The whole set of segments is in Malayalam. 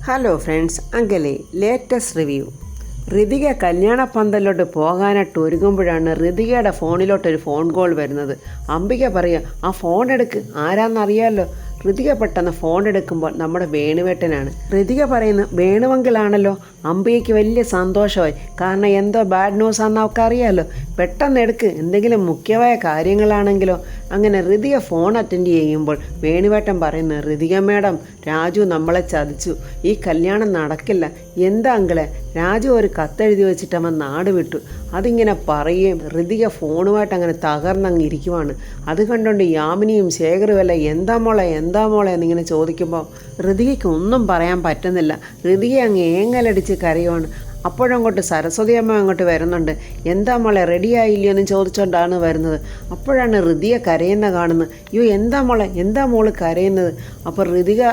ഹലോ ഫ്രണ്ട്സ്, അങ്കലെ ലേറ്റസ്റ്റ് റിവ്യൂ. ഋതിക കല്യാണ പന്തലിലോട്ട് പോകാനായിട്ട് ഒരുങ്ങുമ്പോഴാണ് ഋതികയുടെ ഫോണിലോട്ടൊരു ഫോൺ കോൾ വരുന്നത്. അംബിക പറയുക, ആ ഫോൺ എടുക്ക്, ആരാന്നറിയാമല്ലോ. ഋതിക പെട്ടെന്ന് ഫോൺ എടുക്കുമ്പോൾ നമ്മുടെ വേണുവേട്ടനാണ്. ഋതിക പറയുന്നു, വേണുവെങ്കിലാണല്ലോ. അംബികയ്ക്ക് വലിയ സന്തോഷമായി, കാരണം എന്തോ ബാഡ് ന്യൂസ് ആണെന്ന് അവൾക്ക് അറിയാമല്ലോ. പെട്ടെന്ന് എടുക്ക്, എന്തെങ്കിലും മുഖ്യമായ കാര്യങ്ങളാണെങ്കിലോ. അങ്ങനെ ഋതിക ഫോൺ അറ്റൻഡ് ചെയ്യുമ്പോൾ വേണുവേട്ടൻ പറയുന്നു, ഋതിക മേഡം, രാജു നമ്മളെ ചതിച്ചു, ഈ കല്യാണം നടക്കില്ല. എന്താ അങ്കിളെ, രാജു ഒരു കത്തെഴുതി വെച്ചിട്ട് അവൻ നാട് വിട്ടു. അതിങ്ങനെ പറയുകയും ഋതിക ഫോണുമായിട്ട് അങ്ങനെ തകർന്നങ്ങ് ഇരിക്കുവാണ്. അത് കണ്ടുകൊണ്ട് യാമിനിയും ശേഖറും അല്ല എന്താ മോളെ എന്നിങ്ങനെ ചോദിക്കുമ്പോൾ ഋതികയ്ക്ക് ഒന്നും പറയാൻ പറ്റുന്നില്ല. ഋതിക അങ്ങ് ഏങ്ങലടിച്ച് കരയുവാണ്. അപ്പോഴങ്ങോട്ട് സരസ്വതി അമ്മ അങ്ങോട്ട് വരുന്നുണ്ട്. എന്താ മോളെ, റെഡി ആയില്ലയോ എന്ന് ചോദിച്ചുകൊണ്ടാണ് വരുന്നത്. അപ്പോഴാണ് ഋതിക കരയുന്ന കാണുന്നത്. അയ്യോ എന്താ മോള് കരയുന്നത്? അപ്പോൾ ഋതിക,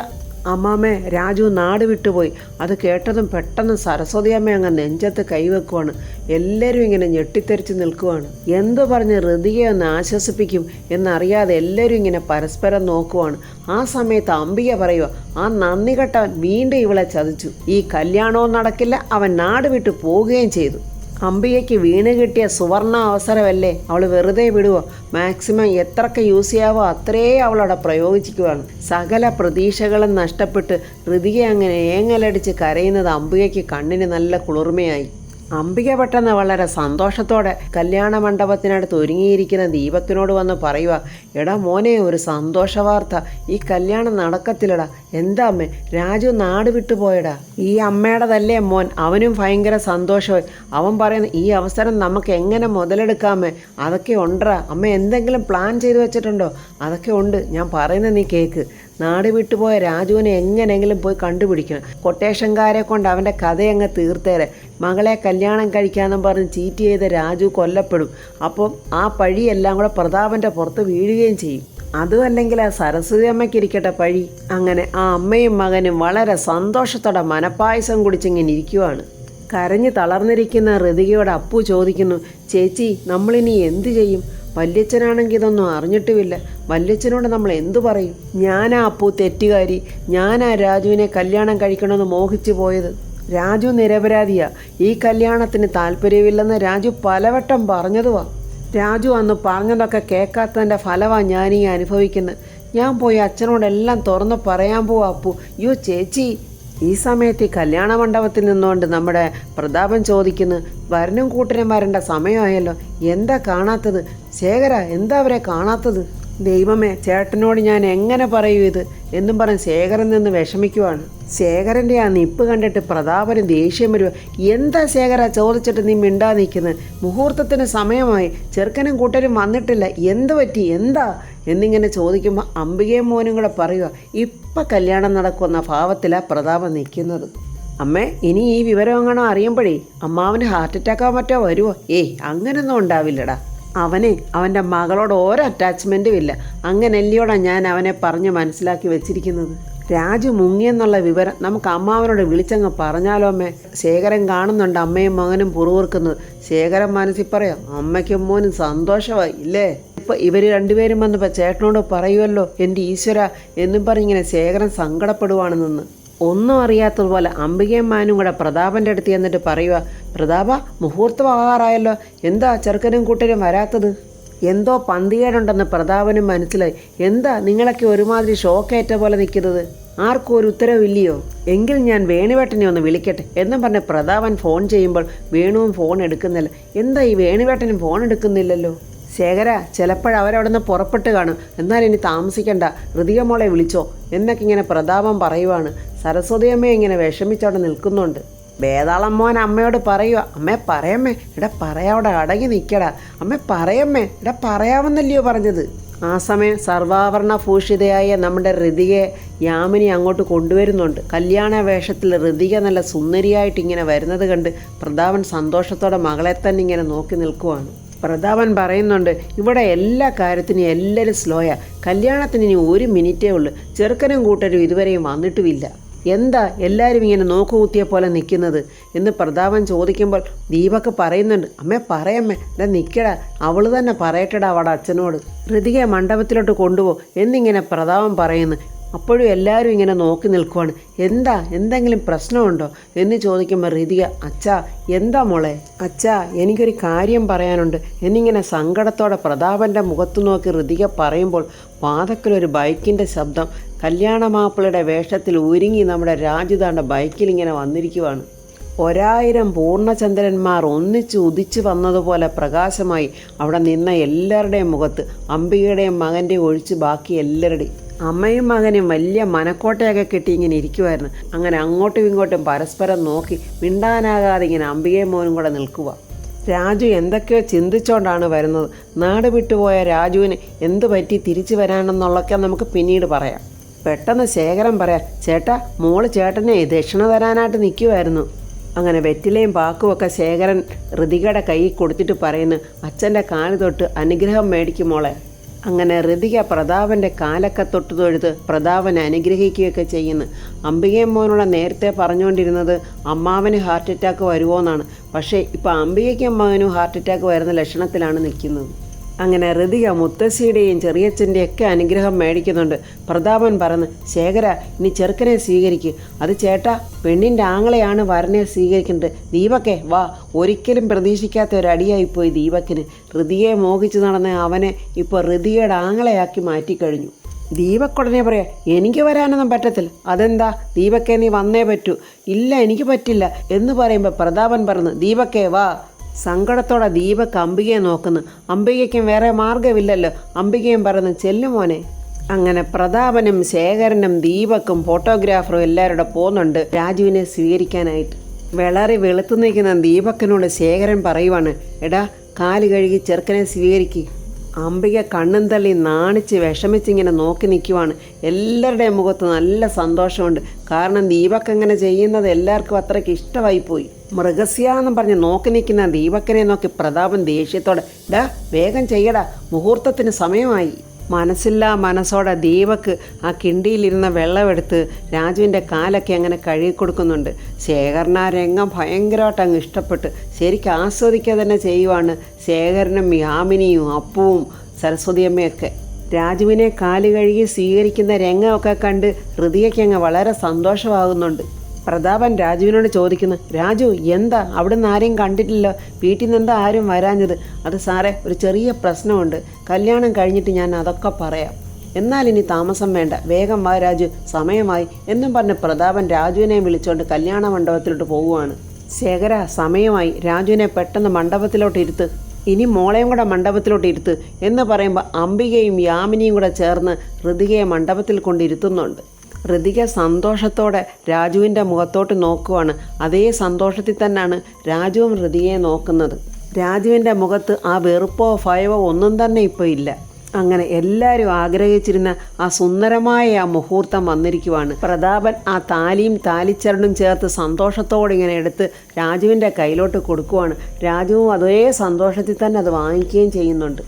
അമ്മാമ്മേ, രാജു നാട് വിട്ടുപോയി. അത് കേട്ടതും പെട്ടെന്ന് സരസ്വതി അമ്മ അങ്ങ് നെഞ്ചത്ത് കൈവെക്കുവാണ്. എല്ലാവരും ഇങ്ങനെ ഞെട്ടിത്തെറിച്ച് നിൽക്കുവാണ്. എന്തു പറഞ്ഞ് ഋതികയെ ഒന്ന് ആശ്വസിപ്പിക്കും എന്നറിയാതെ എല്ലാവരും ഇങ്ങനെ പരസ്പരം നോക്കുവാണ്. ആ സമയത്ത് അംബിക പറയുക, ആ നന്ദി കെട്ടവൻ വീണ്ടും ഇവളെ ചതിച്ചു. ഈ കല്യാണവും നടക്കില്ല, അവൻ നാട് വിട്ടു പോവുകയും ചെയ്തു. അംബികയ്ക്ക് വീണ് കിട്ടിയ സുവർണ അവസരമല്ലേ, അവൾ വെറുതെ വിടുവോ? മാക്സിമം എത്രയൊക്കെ യൂസ് ചെയ്യാവോ അത്രേ അവളവിടെ പ്രയോഗിക്കുകയാണ്. സകല പ്രതീക്ഷകളും നഷ്ടപ്പെട്ട് ഋതിക അങ്ങനെ ഏങ്ങലടിച്ച് കരയുന്നത് അംബികയ്ക്ക് കണ്ണിന് നല്ല കുളിർമയായി. അംബിക പെട്ടെന്ന് വളരെ സന്തോഷത്തോടെ കല്യാണ മണ്ഡപത്തിനടുത്ത് ഒരുങ്ങിയിരിക്കുന്ന ദീപക്കിനോട് വന്ന് പറയുക, എടാ മോനെ, ഒരു സന്തോഷ വാർത്ത, ഈ കല്യാണം നടക്കത്തില്ലടാ. എന്താ അമ്മേ, രാജു നാട് വിട്ടുപോയടാ. ഈ അമ്മയുടെതല്ലേ മോൻ, അവനും ഭയങ്കര സന്തോഷമായി. അവൻ പറയുന്നു, ഈ അവസരം നമുക്ക് എങ്ങനെ മുതലെടുക്കാമേ? അതൊക്കെ ഉണ്ടടാ അമ്മ, എന്തെങ്കിലും പ്ലാൻ ചെയ്തു വെച്ചിട്ടുണ്ടോ? അതൊക്കെ ഉണ്ട്, ഞാൻ പറയുന്നത് നീ കേൾക്ക്. നാട് വിട്ടുപോയ രാജുവിനെ എങ്ങനെയെങ്കിലും പോയി കണ്ടുപിടിക്കണം. കൊട്ടേഷൻകാരെ കൊണ്ട് അവൻ്റെ കഥയങ്ങ് തീർത്തേരെ. മകളെ കല്യാണം കഴിക്കാമെന്നും പറഞ്ഞ് ചീറ്റ് ചെയ്ത രാജു കൊല്ലപ്പെടും. അപ്പം ആ പഴിയെല്ലാം കൂടെ പ്രതാപൻ്റെ പുറത്ത് വീഴുകയും ചെയ്യും. അതും അല്ലെങ്കിൽ ആ സരസ്വതി അമ്മയ്ക്ക് ഇരിക്കട്ടെ പഴി. അങ്ങനെ ആ അമ്മയും മകനും വളരെ സന്തോഷത്തോടെ മനപ്പായസം കുടിച്ചിങ്ങനെ ഇരിക്കുവാണ്. കരഞ്ഞ് തളർന്നിരിക്കുന്ന ഋതികയോട് അപ്പു ചോദിക്കുന്നു, ചേച്ചി, നമ്മളിനി എന്തു ചെയ്യും? വല്യച്ഛനാണെങ്കിൽ ഇതൊന്നും അറിഞ്ഞിട്ടുമില്ല. വല്യച്ഛനോട് നമ്മൾ എന്തു പറയും? ഞാനാ അപ്പു തെറ്റുകാരി, ഞാനാ രാജുവിനെ കല്യാണം കഴിക്കണമെന്ന് മോഹിച്ചു പോയത്. രാജു നിരപരാധിയാ. ഈ കല്യാണത്തിന് താല്പര്യമില്ലെന്ന് രാജു പലവട്ടം പറഞ്ഞതുവാ. രാജു അന്ന് പറഞ്ഞതൊക്കെ കേൾക്കാത്തതിൻ്റെ ഫലമാണ് ഞാനീ അനുഭവിക്കുന്നത്. ഞാൻ പോയി അച്ഛനോടെല്ലാം തുറന്ന് പറയാൻ പോവാ അപ്പു. യോ ചേച്ചി. ഈ സമയത്ത് ഈ കല്യാണ മണ്ഡപത്തിൽ നിന്നുകൊണ്ട് നമ്മുടെ പ്രതാപൻ ചോദിക്കുന്നു, വരനും കൂട്ടനും വരേണ്ട സമയമായല്ലോ, എന്താ കാണാത്തത്? ശേഖര, എന്താ അവരെ കാണാത്തത്? ദൈവമേ, ചേട്ടനോട് ഞാൻ എങ്ങനെ പറയൂ ഇത് എന്നും പറഞ്ഞ് ശേഖരൻ നിന്ന് വിഷമിക്കുവാണ്. ശേഖരൻ്റെ ആ നിപ്പ് കണ്ടിട്ട് പ്രതാപന് ദേഷ്യം വരുക. എന്താ ശേഖര ചോദിച്ചിട്ട് നീ മിണ്ടാ നിൽക്കുന്നത്? മുഹൂർത്തത്തിന് സമയമായി, ചെറുക്കനും കൂട്ടരും വന്നിട്ടില്ല, എന്ത് പറ്റി, എന്താ എന്നിങ്ങനെ ചോദിക്കുമ്പോൾ അംബികയും മോനും കൂടെ പറയുക, ഇപ്പം കല്യാണം നടക്കുന്ന ഭാവത്തിലാണ് പ്രതാപൻ നിൽക്കുന്നത്. അമ്മേ, ഇനി ഈ വിവരം എങ്ങാണോ അറിയുമ്പോഴേ അമ്മാവന് ഹാർട്ട് അറ്റാക്കോ മറ്റോ വരുമോ? ഏയ്, അങ്ങനൊന്നും ഉണ്ടാവില്ലടാ. അവൻ്റെ മകളോട് ഓരോ അറ്റാച്ച്മെൻറ്റും ഇല്ല. അങ്ങനെല്ലിയോടാണ് ഞാൻ അവനെ പറഞ്ഞ് മനസ്സിലാക്കി വെച്ചിരിക്കുന്നത്. രാജു മുങ്ങിയെന്നുള്ള വിവരം നമുക്ക് അമ്മാവനോട് വിളിച്ചങ്ങ് പറഞ്ഞാലോ അമ്മേ? ശേഖരൻ കാണുന്നുണ്ട് അമ്മയും മകനും പുറവുറുക്കുന്നത്. ശേഖരൻ മനസ്സിൽ പറയാം, അമ്മയ്ക്കും മോനും സന്തോഷമായി ഇല്ലേ? ഇപ്പോൾ ഇവർ രണ്ടുപേരും വന്നപ്പോൾ ചേട്ടനോട് പറയുമല്ലോ, എൻ്റെ ഈശ്വര എന്നും പറഞ്ഞിങ്ങനെ ശേഖരൻ സങ്കടപ്പെടുവാണെന്ന്. ഒന്നും അറിയാത്തതുപോലെ അംബികയും മാനും കൂടെ പ്രതാപൻ്റെ അടുത്ത് എന്നിട്ട് പറയുക, പ്രതാപ, മുഹൂർത്തമാകാറായല്ലോ, എന്താ ചെറുക്കനും കൂട്ടരും വരാത്തത്? എന്തോ പന്തികേടുണ്ടെന്ന് പ്രതാപനും മനസ്സിലായി. എന്താ നിങ്ങളൊക്കെ ഒരുമാതിരി ഷോക്കേറ്റ പോലെ നിൽക്കുന്നത്? ആർക്കും ഒരു ഉത്തരവില്ലയോ? എങ്കിൽ ഞാൻ വേണുവേട്ടനെ ഒന്ന് വിളിക്കട്ടെ എന്നും പറഞ്ഞ് പ്രതാപൻ ഫോൺ ചെയ്യുമ്പോൾ വേണുവും ഫോൺ എടുക്കുന്നില്ല. എന്താ ഈ വേണുവേട്ടനും ഫോൺ എടുക്കുന്നില്ലല്ലോ? ശേഖര, ചിലപ്പോഴവരവിടെ നിന്ന് പുറപ്പെട്ട് കാണും, എന്നാൽ ഇനി താമസിക്കണ്ട, ഋതിക മോളെ വിളിച്ചോ എന്നൊക്കെ ഇങ്ങനെ പ്രതാപൻ പറയുവാണ്. സരസ്വതി അമ്മയെ ഇങ്ങനെ വിഷമിച്ചവിടെ നിൽക്കുന്നുണ്ട്. വേതാളം മോൻ അമ്മയോട് പറയുക, അമ്മേ പറയമ്മേ, എടാ പറയാവിടെ അടങ്ങി നിൽക്കടാ, അമ്മേ പറയമ്മേ, എടാ പറയാമെന്നല്ലയോ പറഞ്ഞത്. ആ സമയം സർവാഭരണ ഭൂഷിതയായ നമ്മുടെ ഋതികയെ യാമിനി അങ്ങോട്ട് കൊണ്ടുവരുന്നുണ്ട്. കല്യാണ വേഷത്തിൽ ഋതിക നല്ല സുന്ദരിയായിട്ട് ഇങ്ങനെ വരുന്നത് കണ്ട് പ്രതാപൻ സന്തോഷത്തോടെ മകളെ തന്നെ ഇങ്ങനെ നോക്കി നിൽക്കുവാണ്. പ്രതാപൻ പറയുന്നുണ്ട്, ഇവിടെ എല്ലാ കാര്യത്തിനും എല്ലാവരും സ്ലോയാ, കല്യാണത്തിന് ഇനി 1 മിനിറ്റേ ഉള്ളൂ, ചെറുക്കനും കൂട്ടരും ഇതുവരെയും വന്നിട്ടുമില്ല. എന്താ എല്ലാവരും ഇങ്ങനെ നോക്കുകുത്തിയെ പോലെ നിൽക്കുന്നത് എന്ന് പ്രതാപൻ ചോദിക്കുമ്പോൾ ദീപക്ക് പറയുന്നുണ്ട്, അമ്മേ പറയമ്മേ, എടാ നിൽക്കടാ, അവൾ തന്നെ പറയട്ടടാ അവിടെ അച്ഛനോട്, ഋതികയെ മണ്ഡപത്തിലോട്ട് കൊണ്ടുപോ എന്നിങ്ങനെ പ്രതാപൻ പറയുന്നു. അപ്പോഴും എല്ലാവരും ഇങ്ങനെ നോക്കി നിൽക്കുവാണ്. എന്തെങ്കിലും പ്രശ്നമുണ്ടോ എന്ന് ചോദിക്കുമ്പോൾ ഋതിക, അച്ഛാ എന്താ മോളെ? അച്ഛാ എനിക്കൊരു കാര്യം പറയാനുണ്ട് എന്നിങ്ങനെ സങ്കടത്തോടെ പ്രതാപൻ്റെ മുഖത്ത് നോക്കി ഋതിക പറയുമ്പോൾ വാതക്കലൊരു ബൈക്കിൻ്റെ ശബ്ദം. കല്യാണമാപ്പിളയുടെ വേഷത്തിൽ ഒരുങ്ങി നമ്മുടെ രാജുതാണ്ട ബൈക്കിൽ ഇങ്ങനെ വന്നിരിക്കുവാണ്. 1000 പൂർണ്ണചന്ദ്രന്മാർ ഒന്നിച്ച് ഉദിച്ചു വന്നതുപോലെ പ്രകാശമായി അവിടെ നിന്ന എല്ലാവരുടെയും മുഖത്ത്, അംബികയുടെയും മകൻ്റെയും ഒഴിച്ച് ബാക്കി എല്ലാവരുടെയും. അമ്മയും മകനും വലിയ മനക്കോട്ടയൊക്കെ കെട്ടി ഇങ്ങനെ ഇരിക്കുമായിരുന്നു. അങ്ങനെ അങ്ങോട്ടും ഇങ്ങോട്ടും പരസ്പരം നോക്കി മിണ്ടാനാകാതെ ഇങ്ങനെ അംബികയും മോനും കൂടെ നിൽക്കുക. രാജു എന്തൊക്കെയോ ചിന്തിച്ചുകൊണ്ടാണ് വരുന്നത്. നാട് വിട്ടുപോയ രാജുവിന് എന്ത് പറ്റി തിരിച്ചു വരാനെന്നുള്ളതൊക്കെ നമുക്ക് പിന്നീട് പറയാം. പെട്ടെന്ന് ശേഖരൻ പറയാം, ചേട്ടാ മോള് ചേട്ടനെ ദക്ഷിണ തരാനായിട്ട് നിൽക്കുമായിരുന്നു. അങ്ങനെ വെറ്റിലയും പാക്കുമൊക്കെ ശേഖരൻ ഋതികയുടെ കൈയിൽ കൊടുത്തിട്ട് പറയുന്നു, അച്ഛൻ്റെ കാല് തൊട്ട് അനുഗ്രഹം മേടിക്കും മോളെ. അങ്ങനെ ഋതിക പ്രതാപൻ്റെ കാലൊക്കെ തൊട്ട് തൊഴുത് പ്രതാപനെ അനുഗ്രഹിക്കുകയൊക്കെ ചെയ്യുന്നു. അംബികയും മോനോട് നേരത്തെ പറഞ്ഞുകൊണ്ടിരുന്നത് അമ്മാവന് ഹാർട്ട് അറ്റാക്ക് വരുമോയെന്നാണ്. പക്ഷേ ഇപ്പോൾ അംബികയ്ക്കും മകനും ഹാർട്ട് അറ്റാക്ക് വരുന്ന ലക്ഷണത്തിലാണ് നിൽക്കുന്നത്. അങ്ങനെ ഋതിക മുത്തശ്ശിയുടെയും ചെറിയച്ഛൻ്റെയൊക്കെ അനുഗ്രഹം മേടിക്കുന്നുണ്ട്. പ്രതാപൻ പറഞ്ഞ്, ശേഖര ഇനി ചെറുക്കനെ സ്വീകരിക്കുക. അത് ചേട്ടാ പെണ്ണിൻ്റെ ആങ്ങളെയാണ് വരനെ സ്വീകരിക്കേണ്ടത്. ദീപക്കെ വാ. ഒരിക്കലും പ്രതീക്ഷിക്കാത്ത ഒരടിയായിപ്പോയി ദീപക്കിന്. ഋതികയെ മോഹിച്ച് നടന്ന അവനെ ഇപ്പോൾ ഋതികയുടെ ആങ്ങളെയാക്കി മാറ്റിക്കഴിഞ്ഞു. ദീപക്കുടനെ പറയാ, എനിക്ക് വരാനൊന്നും പറ്റത്തില്ല. അതെന്താ ദീപക്കെ, നീ വന്നേ പറ്റൂ. ഇല്ല എനിക്ക് പറ്റില്ല എന്ന് പറയുമ്പോൾ പ്രതാപൻ പറഞ്ഞു, ദീപക്കെ വാ. സങ്കടത്തോടെ ദീപക് അംബികയെ നോക്കുന്നു. അംബികയ്ക്കും വേറെ മാർഗമില്ലല്ലോ. അംബികയും പറഞ്ഞു, ചെല്ലുമോനെ. അങ്ങനെ പ്രതാപനും ശേഖരനും ദീപക്കും ഫോട്ടോഗ്രാഫറും എല്ലാവരുടെ പോകുന്നുണ്ട് രാജുവിനെ സ്വീകരിക്കാനായിട്ട്. വളരെ വെളുത്തു നിൽക്കുന്ന ദീപക്കിനോട് ശേഖരൻ പറയുവാണ്, എടാ കാല് കഴുകി ചെറുക്കനെ സ്വീകരിക്കുക. അംബിക കണ്ണും തള്ളി നാണിച്ച് വിഷമിച്ചിങ്ങനെ നോക്കി നിൽക്കുവാണ്. എല്ലാവരുടെയും മുഖത്ത് നല്ല സന്തോഷമുണ്ട്. കാരണം ദീപക് അങ്ങനെ ചെയ്യുന്നത് എല്ലാവർക്കും അത്രയ്ക്ക് ഇഷ്ടമായിപ്പോയി. മൃഗസ്യാന്നും പറഞ്ഞ് നോക്കി നിൽക്കുന്ന ദീപക്കിനെ നോക്കി പ്രതാപൻ ദേഷ്യത്തോടെ, ഡാ വേഗം ചെയ്യടാ, മുഹൂർത്തത്തിന് സമയമായി. മനസ്സില്ലാ മനസ്സോടെ ദീപക്ക് ആ കിണ്ടിയിലിരുന്ന വെള്ളമെടുത്ത് രാജുവിൻ്റെ കാലൊക്കെ അങ്ങനെ കഴുകി കൊടുക്കുന്നുണ്ട്. ശേഖരൻ ആ രംഗം ഭയങ്കരമായിട്ട് അങ്ങ് ഇഷ്ടപ്പെട്ട് ശരിക്കും ആസ്വദിക്കുക തന്നെ ചെയ്യുവാണ്. ശേഖരനും യാമിനിയും അപ്പുവും സരസ്വതിയമ്മയൊക്കെ രാജുവിനെ കാല് കഴുകി സ്വീകരിക്കുന്ന രംഗമൊക്കെ കണ്ട് ഋതികയ്ക്ക് അങ്ങ് വളരെ സന്തോഷമാകുന്നുണ്ട്. പ്രതാപൻ രാജുവിനോട് ചോദിക്കുന്നു, രാജു എന്താ അവിടുന്ന് ആരെയും കണ്ടിട്ടില്ലല്ലോ, വീട്ടിൽ നിന്ന് എന്താ ആരും വരാഞ്ഞത്? അത് സാറേ ഒരു ചെറിയ പ്രശ്നമുണ്ട്, കല്യാണം കഴിഞ്ഞിട്ട് ഞാൻ അതൊക്കെ പറയാം. എന്നാൽ ഇനി താമസം വേണ്ട, വേഗം വാ രാജു, സമയമായി എന്നും പറഞ്ഞ് പ്രതാപൻ രാജുവിനെ വിളിച്ചുകൊണ്ട് കല്യാണ മണ്ഡപത്തിലോട്ട് പോവുകയാണ്. ശേഖര സമയമായി, രാജുവിനെ പെട്ടെന്ന് മണ്ഡപത്തിലോട്ട് ഇരുത്ത്, ഇനി മോളെയും കൂടെ മണ്ഡപത്തിലോട്ട് ഇരുത്ത് എന്ന് പറയുമ്പോൾ അംബികയും യാമിനിയും കൂടെ ചേർന്ന് ഋതികയെ മണ്ഡപത്തിൽ കൊണ്ടിരുത്തുന്നുണ്ട്. ഋതിക സന്തോഷത്തോടെ രാജുവിൻ്റെ മുഖത്തോട്ട് നോക്കുവാണ്. അതേ സന്തോഷത്തിൽ തന്നെയാണ് രാജുവും ഋതികയെ നോക്കുന്നത്. രാജുവിൻ്റെ മുഖത്ത് ആ വെറുപ്പോ ഭയമോ ഒന്നും തന്നെ ഇപ്പോൾ ഇല്ല. അങ്ങനെ എല്ലാവരും ആഗ്രഹിച്ചിരുന്ന ആ സുന്ദരമായ ആ മുഹൂർത്തം വന്നിരിക്കുവാണ്. പ്രതാപൻ ആ താലിയും താലിച്ചരടും ചേർത്ത് സന്തോഷത്തോടെ ഇങ്ങനെ എടുത്ത് രാജുവിൻ്റെ കയ്യിലോട്ട് കൊടുക്കുവാണ്. രാജുവും അതേ സന്തോഷത്തിൽ തന്നെ അത് വാങ്ങിക്കുകയും ചെയ്യുന്നുണ്ട്.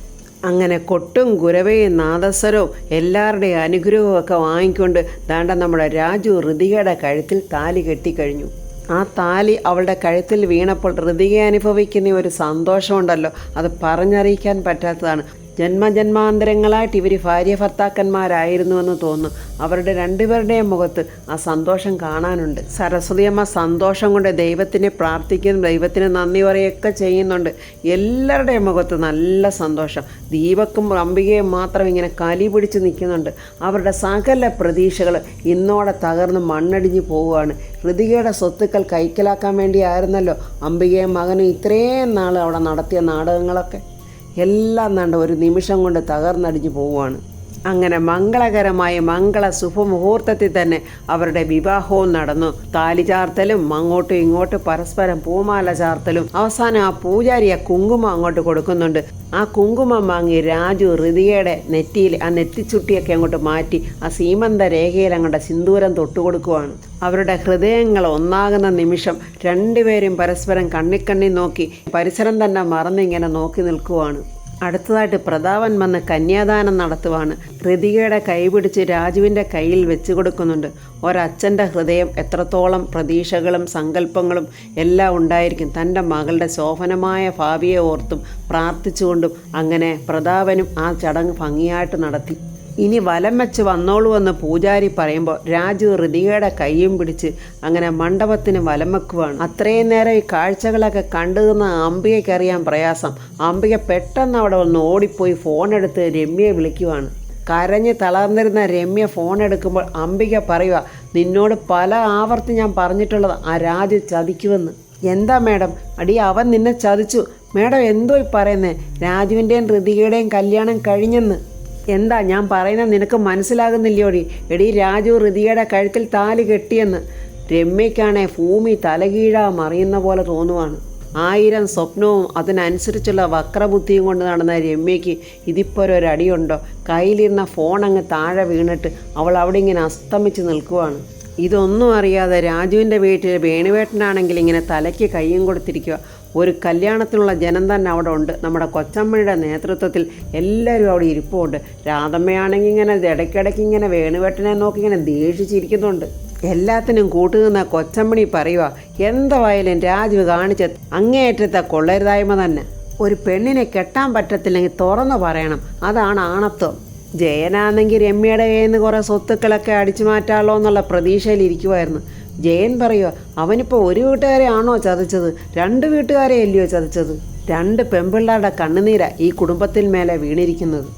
അങ്ങനെ കൊട്ടും കുരവയും നാദസ്വരവും എല്ലാവരുടെയും അനുഗ്രഹവും ഒക്കെ വാങ്ങിക്കൊണ്ട് ദാണ്ട നമ്മുടെ രാജു ഋതികയുടെ കഴുത്തിൽ താലി കെട്ടിക്കഴിഞ്ഞു. ആ താലി അവളുടെ കഴുത്തിൽ വീണപ്പോൾ ഋതിക അനുഭവിക്കുന്ന ഒരു സന്തോഷമുണ്ടല്ലോ, അത് പറഞ്ഞറിയിക്കാൻ പറ്റാത്തതാണ്. ജന്മജന്മാന്തരങ്ങളായിട്ട് ഇവർ ഭാര്യ ഭർത്താക്കന്മാരായിരുന്നുവെന്ന് തോന്നുന്നു. അവരുടെ രണ്ടുപേരുടെയും മുഖത്ത് ആ സന്തോഷം കാണാനുണ്ട്. സരസ്വതിയമ്മ സന്തോഷം കൊണ്ട് ദൈവത്തിനെ പ്രാർത്ഥിക്കുന്നു, ദൈവത്തിന് നന്ദി പറയുകയൊക്കെ ചെയ്യുന്നുണ്ട്. എല്ലാവരുടെയും മുഖത്ത് നല്ല സന്തോഷം. ദീപക്കും അംബികയും മാത്രം ഇങ്ങനെ കലി പിടിച്ച് നിൽക്കുന്നുണ്ട്. അവരുടെ സകല പ്രതീക്ഷകൾ ഇന്നോടെ തകർന്ന് മണ്ണടിഞ്ഞു പോവുകയാണ്. ഋതികയുടെ സ്വത്തുക്കൾ കൈക്കലാക്കാൻ വേണ്ടിയായിരുന്നല്ലോ അംബികയും മകനും ഇത്രയും നാൾ അവിടെ നടത്തിയ നാടകങ്ങളൊക്കെ. എല്ലാം കണ്ട ഒരു നിമിഷം കൊണ്ട് തകർന്നടിഞ്ഞു പോവുകയാണ്. അങ്ങനെ മംഗളകരമായ മംഗള ശുഭമുഹൂർത്തത്തിൽ തന്നെ അവരുടെ വിവാഹവും നടന്നു. താലി ചാർത്തലും അങ്ങോട്ടും ഇങ്ങോട്ടും പരസ്പരം പൂമാല ചാർത്തലും അവസാനം ആ പൂജാരി ആ കുങ്കുമം അങ്ങോട്ട് കൊടുക്കുന്നുണ്ട്. ആ കുങ്കുമം വാങ്ങി രാജു ഋതികയുടെ നെറ്റിയിൽ ആ നെറ്റിച്ചുട്ടിയൊക്കെ അങ്ങോട്ട് മാറ്റി ആ സീമന്ത രേഖയിൽ അങ്ങോട്ട് സിന്ദൂരം തൊട്ടുകൊടുക്കുവാണ്. അവരുടെ ഹൃദയങ്ങൾ ഒന്നാകുന്ന നിമിഷം രണ്ടുപേരും പരസ്പരം കണ്ണിക്കണ്ണി നോക്കി പരിസരം തന്നെ മറന്നിങ്ങനെ നോക്കി നിൽക്കുവാണ്. അടുത്തതായിട്ട് പ്രതാപൻ വന്ന് കന്യാദാനം നടത്തുവാണ്. ഋതികയുടെ കൈ പിടിച്ച് രാജുവിൻ്റെ കയ്യിൽ വെച്ച് കൊടുക്കുന്നുണ്ട്. ഒരച്ഛൻ്റെ ഹൃദയം എത്രത്തോളം പ്രതീക്ഷകളും സങ്കല്പങ്ങളും എല്ലാം ഉണ്ടായിരിക്കും. തൻ്റെ മകളുടെ ശോഭനമായ ഭാവിയെ ഓർത്തും പ്രാർത്ഥിച്ചുകൊണ്ടും അങ്ങനെ പ്രതാപനും ആ ചടങ്ങ് ഭംഗിയായിട്ട് നടത്തി. ഇനി വലം വെച്ച് വന്നോളൂ എന്ന് പൂജാരി പറയുമ്പോൾ രാജു ഋതികയുടെ കൈയും പിടിച്ച് അങ്ങനെ മണ്ഡപത്തിന് വലം വെക്കുവാണ്. അത്രയും നേരം ഈ കാഴ്ചകളൊക്കെ കണ്ടു നിന്ന അംബികയ്ക്കറിയാൻ പ്രയാസം. അംബിക പെട്ടെന്ന് അവിടെ ഒന്ന് ഓടിപ്പോയി ഫോണെടുത്ത് രമ്യയെ വിളിക്കുവാണ്. കരഞ്ഞ് തളർന്നിരുന്ന രമ്യ ഫോൺ എടുക്കുമ്പോൾ അംബിക പറയുക, നിന്നോട് പല ആവർത്തി ഞാൻ പറഞ്ഞിട്ടുള്ളത് ആ രാജു ചതിക്കുമെന്ന്. എന്താ മേഡം? അടി അവൻ നിന്നെ ചതിച്ചു. മേഡം എന്തോ ഈ പറയുന്നേ? രാജുവിൻ്റെയും ഋതികയുടെയും കല്യാണം കഴിഞ്ഞെന്ന്. എന്താ ഞാൻ പറയുന്നത് നിനക്ക് മനസ്സിലാകുന്നില്ലയോടി? എടി രാജു ഋതികയുടെ കഴുത്തിൽ താലി കെട്ടിയെന്ന്. രമ്യയ്ക്കാണെ ഭൂമി തലകീഴാ മറിയുന്ന പോലെ തോന്നുവാണ്. 1000 സ്വപ്നവും അതിനനുസരിച്ചുള്ള വക്രബുദ്ധിയും കൊണ്ട് നടന്ന രമ്യയ്ക്ക് ഇതിപ്പോൾ ഒരടിയുണ്ടോ? കയ്യിലിരുന്ന ഫോൺ അങ്ങ് താഴെ വീണിട്ട് അവൾ അവിടെ ഇങ്ങനെ അസ്തമിച്ച് നിൽക്കുവാണ്. ഇതൊന്നും അറിയാതെ രാജുവിൻ്റെ വീട്ടിൽ വേണുവേട്ടനാണെങ്കിൽ ഇങ്ങനെ തലയ്ക്ക് കയ്യും കൊടുത്തിരിക്കുക. ഒരു കല്യാണത്തിനുള്ള ജനം തന്നെ അവിടെ ഉണ്ട്. നമ്മുടെ കൊച്ചമ്മയുടെ നേതൃത്വത്തിൽ എല്ലാവരും അവിടെ ഇരിപ്പുണ്ട്. രാധമ്മയാണെങ്കിൽ ഇങ്ങനെ ഇടയ്ക്കിടയ്ക്ക് ഇങ്ങനെ വേണുവേട്ടനെ നോക്കി ഇങ്ങനെ ദേഷിച്ചിരിക്കുന്നുണ്ട്. എല്ലാത്തിനും കൂട്ടുനിന്ന കൊച്ചമ്മണി പറയുക, എന്തായാലും രാജു കാണിച്ച അങ്ങേയറ്റത്തെ കൊള്ളരുതായ്മ തന്നെ. ഒരു പെണ്ണിനെ കെട്ടാൻ പറ്റത്തില്ലെങ്കിൽ തുറന്നു പറയണം, അതാണ് ആണത്വം. ജയനാണെങ്കിൽ രമ്യയുടെ കയ്യിൽ നിന്ന് കുറേ സ്വത്തുക്കളൊക്കെ അടിച്ചു മാറ്റാമല്ലോ എന്നുള്ള പ്രതീക്ഷയിലിരിക്കുമായിരുന്നു. ജയൻ പറയുക, അവനിപ്പോൾ ഒരു വീട്ടുകാരെ ആണോ ചതിച്ചത്? 2 വീട്ടുകാരെ അല്ലയോ ചതിച്ചത്? 2 പെൺപിള്ളേരുടെ കണ്ണുനീരാ ഈ കുടുംബത്തിൽ മേലെ വീണിരിക്കുന്നത്.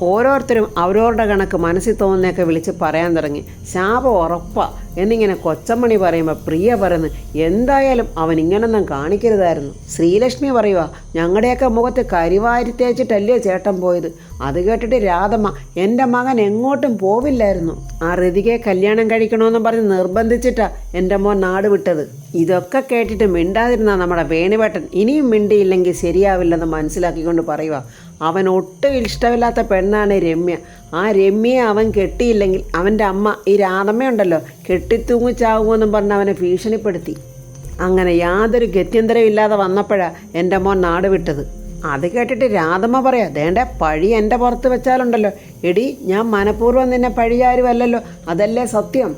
ഓരോരുത്തരും അവരവരുടെ കണക്ക് മനസ്സിൽ തോന്നുന്നതൊക്കെ വിളിച്ച് പറയാൻ തുടങ്ങി. ശാപം ഉറപ്പാ എന്നിങ്ങനെ കൊച്ചമ്മണി പറയുമ്പോൾ പ്രിയ പറയുന്നു, എന്തായാലും അവൻ ഇങ്ങനൊന്നും കാണിക്കരുതായിരുന്നു. ശ്രീലക്ഷ്മി പറയുക, ഞങ്ങളുടെയൊക്കെ മുഖത്ത് കരിവാരി തേച്ചിട്ടല്ലേ ചേട്ടൻ പോയത്. അത് കേട്ടിട്ട് രാധമ്മ, എൻ്റെ മകൻ എങ്ങോട്ടും പോവില്ലായിരുന്നു. ആ ഋതികയെ കല്യാണം കഴിക്കണമെന്നും പറഞ്ഞ് നിർബന്ധിച്ചിട്ടാ എൻ്റെ മോൻ നാട് വിട്ടത്. ഇതൊക്കെ കേട്ടിട്ട് മിണ്ടാതിരുന്ന നമ്മുടെ വേണുവേട്ടൻ ഇനിയും മിണ്ടിയില്ലെങ്കിൽ ശരിയാവില്ലെന്ന് മനസ്സിലാക്കിക്കൊണ്ട് പറയുക, അവൻ ഒട്ടും ഇഷ്ടമില്ലാത്ത പെണ്ണാണ് രമ്യ. ആ രമ്യയെ അവൻ കെട്ടിയില്ലെങ്കിൽ അവൻ്റെ അമ്മ ഈ രാധമ്മയുണ്ടല്ലോ കെട്ടിത്തൂങ്ങിച്ചാകുമെന്നും പറഞ്ഞ് അവനെ ഭീഷണിപ്പെടുത്തി. അങ്ങനെ യാതൊരു ഗത്യന്തരവും ഇല്ലാതെ വന്നപ്പോഴാണ് എൻ്റെ മോൻ നാട് വിട്ടത്. അത് കേട്ടിട്ട് രാധമ്മ പറയാം, ദേണ്ട പഴി എൻ്റെ പുറത്ത് വെച്ചാലുണ്ടല്ലോ. എടി ഞാൻ മനഃപൂർവ്വം നിന്നെ പഴിയാരുമല്ലല്ലോ, അതല്ലേ സത്യം.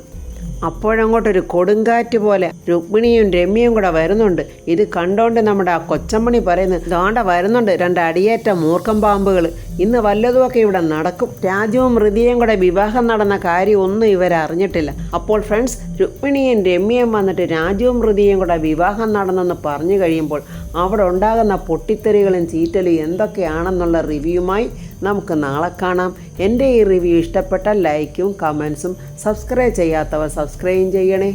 അപ്പോഴങ്ങോട്ടൊരു കൊടുങ്കാറ്റ് പോലെ രുക്മിണിയും രമ്യയും കൂടെ വരുന്നുണ്ട്. ഇത് കണ്ടോണ്ട് നമ്മുടെ ആ കൊച്ചമ്മണി പറയുന്നത്, ദാണ്ട വരുന്നുണ്ട് 2 അടിയേറ്റ മൂർഖം പാമ്പുകൾ. ഇന്ന് വല്ലതുമൊക്കെ ഇവിടെ നടക്കും. രാജുവും ഋതിയും കൂടെ വിവാഹം നടന്ന കാര്യം ഒന്നും ഇവരറിഞ്ഞിട്ടില്ല. അപ്പോൾ ഫ്രണ്ട്സ്, രുക്മിണിയും രമ്യയും വന്നിട്ട് രാജുവും ഋതിയും കൂടെ വിവാഹം നടന്നെന്ന് പറഞ്ഞു കഴിയുമ്പോൾ അവിടെ ഉണ്ടാകുന്ന പൊട്ടിത്തെറികളും ചീറ്റലും എന്തൊക്കെയാണെന്നുള്ള റിവ്യൂമായി നമുക്ക് നാളെ കാണാം. എൻ്റെ ഈ റിവ്യൂ ഇഷ്ടപ്പെട്ടാൽ ലൈക്കും കമൻസും, സബ്സ്ക്രൈബ് ചെയ്യാത്തവർ സബ്സ്ക്രൈബ് ചെയ്യണേ.